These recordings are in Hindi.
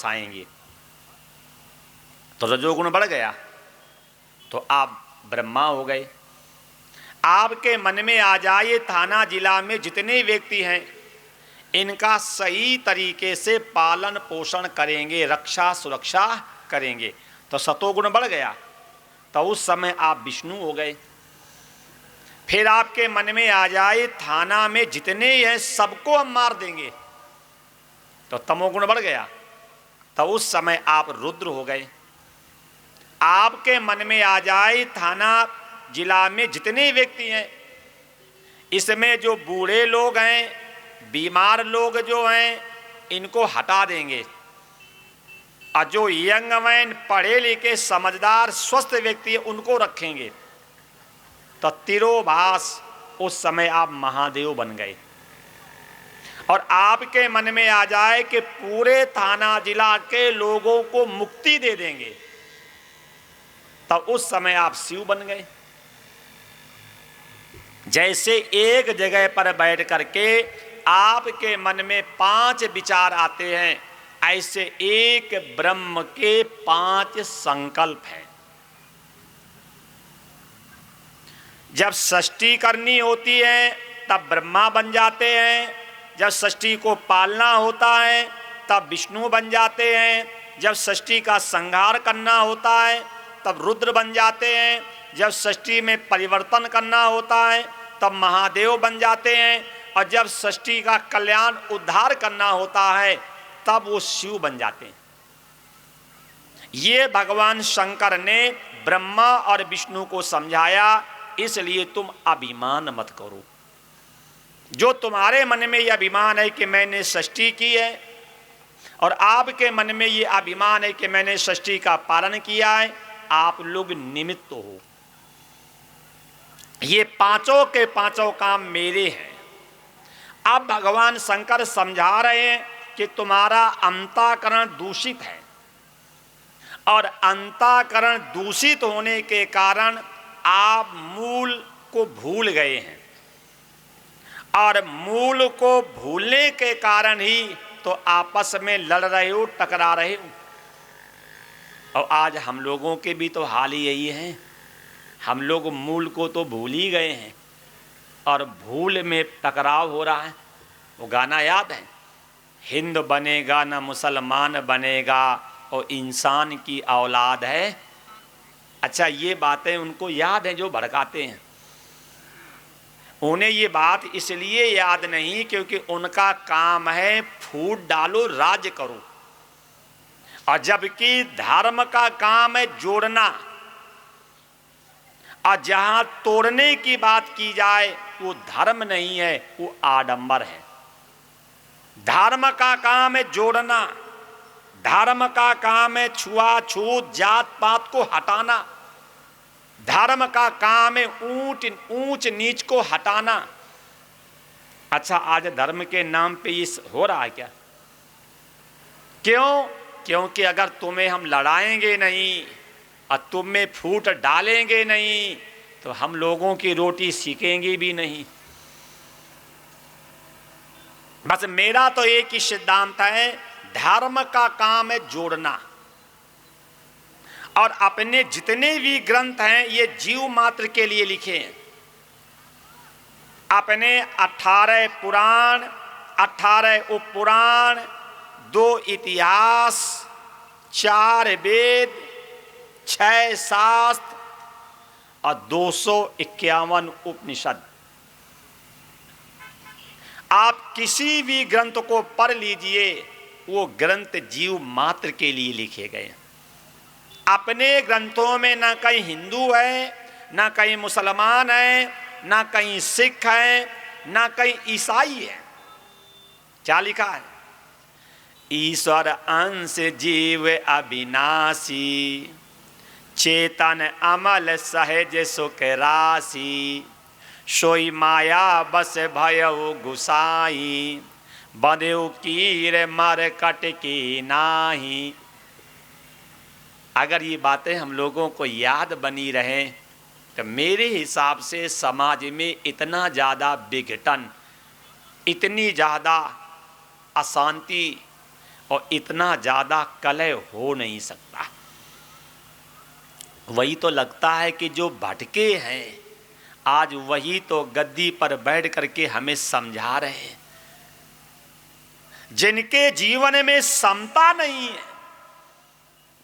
आएंगे। तो रजोगुण बढ़ गया तो आप ब्रह्मा हो गए। आपके मन में आ जाए थाना जिला में जितने व्यक्ति हैं इनका सही तरीके से पालन पोषण करेंगे, रक्षा सुरक्षा करेंगे, तो सतोगुण बढ़ गया। तो उस समय आप विष्णु हो गए। फिर आपके मन में आ जाए थाना में जितने हैं सबको हम मार देंगे, तो तमोगुण बढ़ गया। तो उस समय आप रुद्र हो गए। आपके मन में आ जाए थाना जिला में जितने व्यक्ति हैं इसमें जो बूढ़े लोग हैं, बीमार लोग जो हैं इनको हटा देंगे, और जो यंग मैन पढ़े लिखे समझदार स्वस्थ व्यक्ति है उनको रखेंगे। तो तिरोभास उस समय आप महादेव बन गए। और आपके मन में आ जाए कि पूरे थाना जिला के लोगों को मुक्ति दे देंगे, तब उस समय आप शिव बन गए। जैसे एक जगह पर बैठ करके आपके मन में 5 विचार आते हैं, ऐसे एक ब्रह्म के 5 संकल्प हैं। जब सृष्टि करनी होती है तब ब्रह्मा बन जाते हैं, जब सृष्टि को पालना होता है तब विष्णु बन जाते हैं, जब सृष्टि का संहार करना होता है तब रुद्र बन जाते हैं, जब सृष्टि में परिवर्तन करना होता है तब महादेव बन जाते हैं, और जब सृष्टि का कल्याण उद्धार करना होता है तब वो शिव बन जाते हैं। ये भगवान शंकर ने ब्रह्मा और विष्णु को समझाया, इसलिए तुम अभिमान मत करो। जो तुम्हारे मन में यह अभिमान है कि मैंने सृष्टि की है, और आपके मन में ये अभिमान है कि मैंने सृष्टि का पालन किया है, आप लोग निमित्त हो। ये पांचों के पांचों काम मेरे हैं। अब भगवान शंकर समझा रहे हैं कि तुम्हारा अंतःकरण दूषित है, और अंतःकरण दूषित होने के कारण आप मूल को भूल गए हैं, और मूल को भूलने के कारण ही तो आपस में लड़ रहे हो, टकरा रहे हो। और आज हम लोगों के भी तो हाल ही यही है, हम लोग मूल को तो भूल ही गए हैं और भूल में टकराव हो रहा है। वो गाना याद है, हिंद बनेगा न मुसलमान बनेगा और इंसान की औलाद है। अच्छा, ये बातें उनको याद हैं जो भड़काते हैं। उन्हें ये बात इसलिए याद नहीं क्योंकि उनका काम है फूट डालो राज करो, और जबकि धर्म का काम है जोड़ना, और जहां तोड़ने की बात की जाए वो धर्म नहीं है, वो आडंबर है। धर्म का काम है जोड़ना, धर्म का काम है छुआछूत जात पात को हटाना, धर्म का काम है ऊंच नीच को हटाना। अच्छा, आज धर्म के नाम पे ये हो रहा है क्या? क्यों? क्योंकि अगर तुम्हें हम लड़ाएंगे नहीं और तुम में फूट डालेंगे नहीं तो हम लोगों की रोटी सीखेंगे भी नहीं। बस मेरा तो एक ही सिद्धांत है, धर्म का काम है जोड़ना, और अपने जितने भी ग्रंथ हैं ये जीव मात्र के लिए लिखे हैं। अपने 18 पुराण, 18 उपपुराण, 2 इतिहास, 4 वेद, 6 शास्त्र और 251 उपनिषद। आप किसी भी ग्रंथ को पढ़ लीजिए, वो ग्रंथ जीव मात्र के लिए लिखे गए। अपने ग्रंथों में ना कहीं हिंदू है, ना कहीं मुसलमान है, ना कहीं सिख है, ना कहीं ईसाई है। क्या लिखा है? ईश्वर अंश जीव अविनाशी, चेतन अमल सहज सुख राशि, सोई माया बस भयउ गुसाई, बंधु कीर मर कट की नाही। अगर ये बातें हम लोगों को याद बनी रहें तो मेरे हिसाब से समाज में इतना ज़्यादा विघटन, इतनी ज़्यादा अशांति और इतना ज़्यादा कलह हो नहीं सकता। वही तो लगता है कि जो भटके हैं आज वही तो गद्दी पर बैठ करके हमें समझा रहे हैं। जिनके जीवन में समता नहीं है,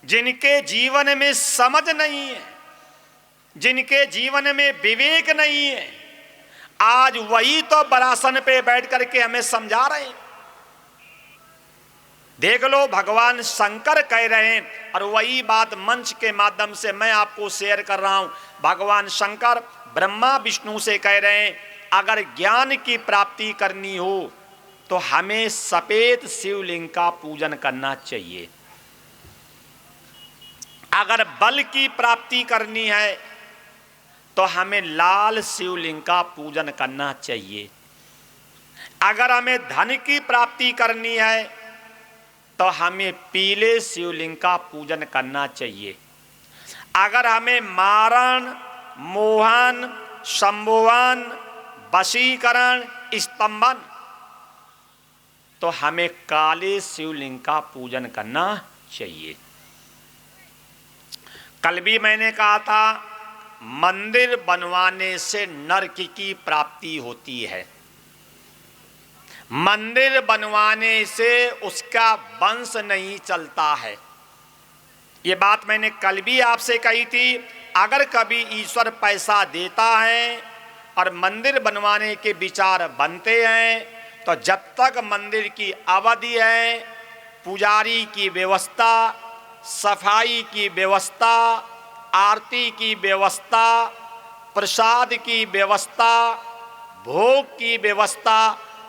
जिनके जीवन में समझ नहीं है, जिनके जीवन में विवेक नहीं है, आज वही तो बरासन पे बैठ करके हमें समझा रहे हैं। देख लो, भगवान शंकर कह रहे हैं और वही बात मंच के माध्यम से मैं आपको शेयर कर रहा हूं। भगवान शंकर ब्रह्मा विष्णु से कह रहे हैं, अगर ज्ञान की प्राप्ति करनी हो तो हमें सफेद शिवलिंग का पूजन करना चाहिए। अगर बल की प्राप्ति करनी है तो हमें लाल शिवलिंग का पूजन करना चाहिए। अगर हमें धन की प्राप्ति करनी है तो हमें पीले शिवलिंग का पूजन करना चाहिए। अगर हमें मारण, मोहन, संभोवन, वशीकरण, स्तंभन, तो हमें काले शिवलिंग का पूजन करना चाहिए। कल भी मैंने कहा था, मंदिर बनवाने से नरक की प्राप्ति होती है। मंदिर बनवाने से उसका वंश नहीं चलता है। ये बात मैंने कल भी आपसे कही थी। अगर कभी ईश्वर पैसा देता है और मंदिर बनवाने के विचार बनते हैं तो जब तक मंदिर की अवधि है, पुजारी की व्यवस्था, सफाई की व्यवस्था, आरती की व्यवस्था, प्रसाद की व्यवस्था, भोग की व्यवस्था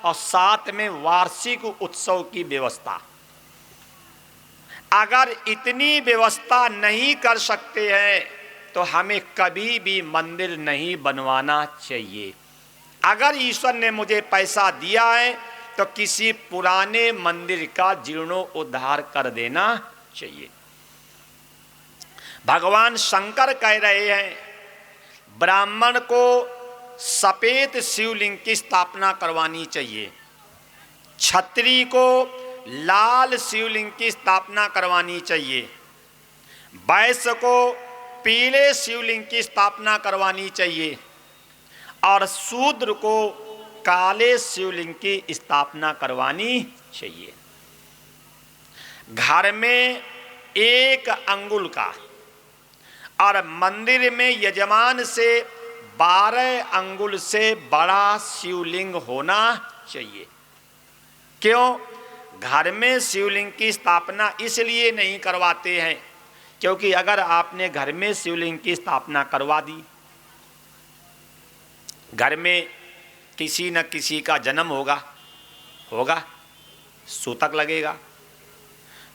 और साथ में वार्षिक उत्सव की व्यवस्था, अगर इतनी व्यवस्था नहीं कर सकते हैं तो हमें कभी भी मंदिर नहीं बनवाना चाहिए। अगर ईश्वर ने मुझे पैसा दिया है तो किसी पुराने मंदिर का जीर्णोद्धार कर देना चाहिए। भगवान शंकर कह रहे हैं, ब्राह्मण को सफेद शिवलिंग की स्थापना करवानी चाहिए, क्षत्रिय को लाल शिवलिंग की स्थापना करवानी चाहिए, वैश्य को पीले शिवलिंग की स्थापना करवानी चाहिए और शूद्र को काले शिवलिंग की स्थापना करवानी चाहिए। घर में 1 अंगुल का और मंदिर में यजमान से 12 अंगुल से बड़ा शिवलिंग होना चाहिए। क्यों? घर में शिवलिंग की स्थापना इसलिए नहीं करवाते हैं क्योंकि अगर आपने घर में शिवलिंग की स्थापना करवा दी, घर में किसी न किसी का जन्म होगा, सूतक लगेगा,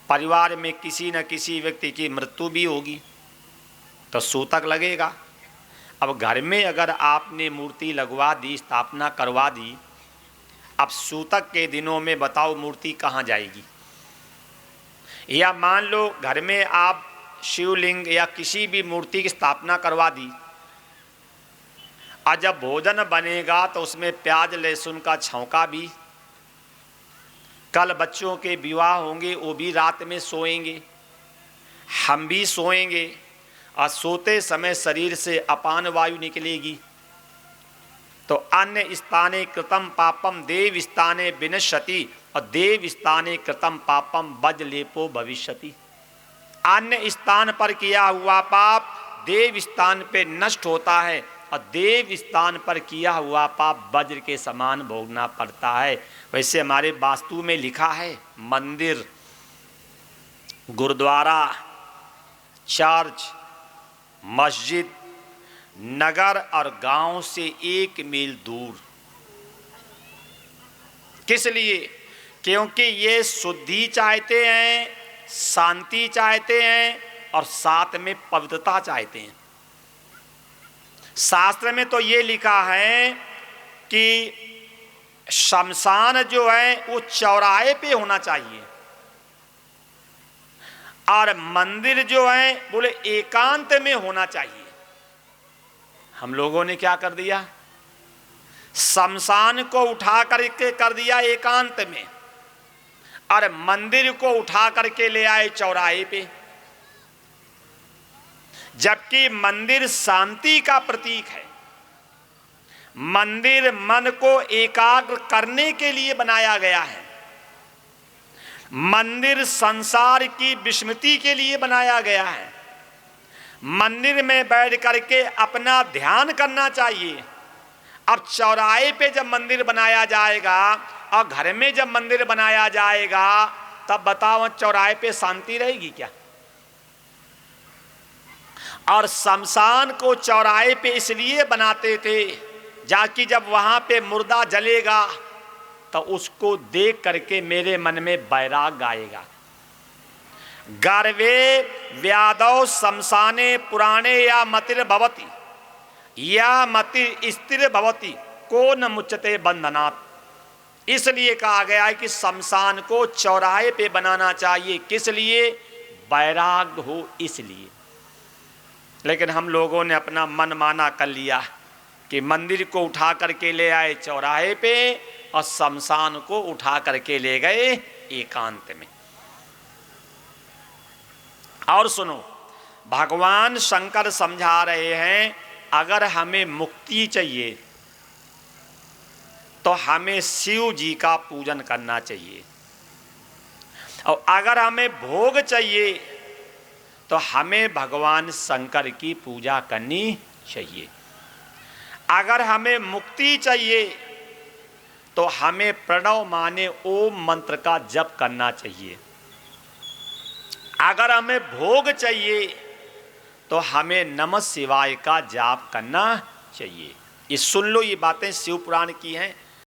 परिवार में किसी न किसी व्यक्ति की मृत्यु भी होगी तो सूतक लगेगा। अब घर में अगर आपने मूर्ति लगवा दी, स्थापना करवा दी, अब सूतक के दिनों में बताओ मूर्ति कहाँ जाएगी? या मान लो घर में आप शिवलिंग या किसी भी मूर्ति की स्थापना करवा दी और जब भोजन बनेगा तो उसमें प्याज लहसुन का छौंका भी, कल बच्चों के विवाह होंगे वो भी रात में सोएंगे, हम भी सोएंगे और सोते समय शरीर से अपान वायु निकलेगी तो अन्य स्थाने कृतम पापम देव स्थाने विनश्यति और देव स्थाने कृतम पापम वज्रलेपो भविष्यति। अन्य स्थान पर किया हुआ पाप देव स्थान पे नष्ट होता है और देव स्थान पर किया हुआ पाप वज्र के समान भोगना पड़ता है। वैसे हमारे वास्तु में लिखा है, मंदिर, गुरुद्वारा, चर्च, मस्जिद नगर और गांव से 1 मील दूर। किस लिए? क्योंकि ये शुद्धि चाहते हैं, शांति चाहते हैं और साथ में पवित्रता चाहते हैं। शास्त्र में तो ये लिखा है कि शमशान जो है वो चौराहे पे होना चाहिए और मंदिर जो है बोले एकांत में होना चाहिए। हम लोगों ने क्या कर दिया? शमशान को उठा करके कर दिया एकांत में और मंदिर को उठा करके ले आए चौराहे पे, जबकि मंदिर शांति का प्रतीक है। मंदिर मन को एकाग्र करने के लिए बनाया गया है। मंदिर संसार की विस्मृति के लिए बनाया गया है। मंदिर में बैठ करके अपना ध्यान करना चाहिए। अब चौराहे पे जब मंदिर बनाया जाएगा और घर में जब मंदिर बनाया जाएगा, तब बताओ चौराहे पे शांति रहेगी क्या? और शमशान को चौराहे पे इसलिए बनाते थे जाकि जब वहां पे मुर्दा जलेगा तो उसको देख करके मेरे मन में वैराग्य आएगा। गर्वे व्यादौ शमशाने पुराणे या मतिर भवति या मतिर स्थिर भवति को न मुच्यते बंधनात्। इसलिए कहा गया है कि शमशान को चौराहे पे बनाना चाहिए। किस लिए? वैराग्य हो इसलिए। लेकिन हम लोगों ने अपना मन माना कर लिया कि मंदिर को उठा करके ले आए चौराहे पे और शमशान को उठा करके ले गए एकांत में। और सुनो, भगवान शंकर समझा रहे हैं, अगर हमें मुक्ति चाहिए तो हमें शिव जी का पूजन करना चाहिए, और अगर हमें भोग चाहिए तो हमें भगवान शंकर की पूजा करनी चाहिए। अगर हमें मुक्ति चाहिए तो हमें प्रणव माने ओम मंत्र का जप करना चाहिए। अगर हमें भोग चाहिए तो हमें नमः शिवाय का जाप करना चाहिए। ये सुन लो, ये बातें शिव पुराण की हैं।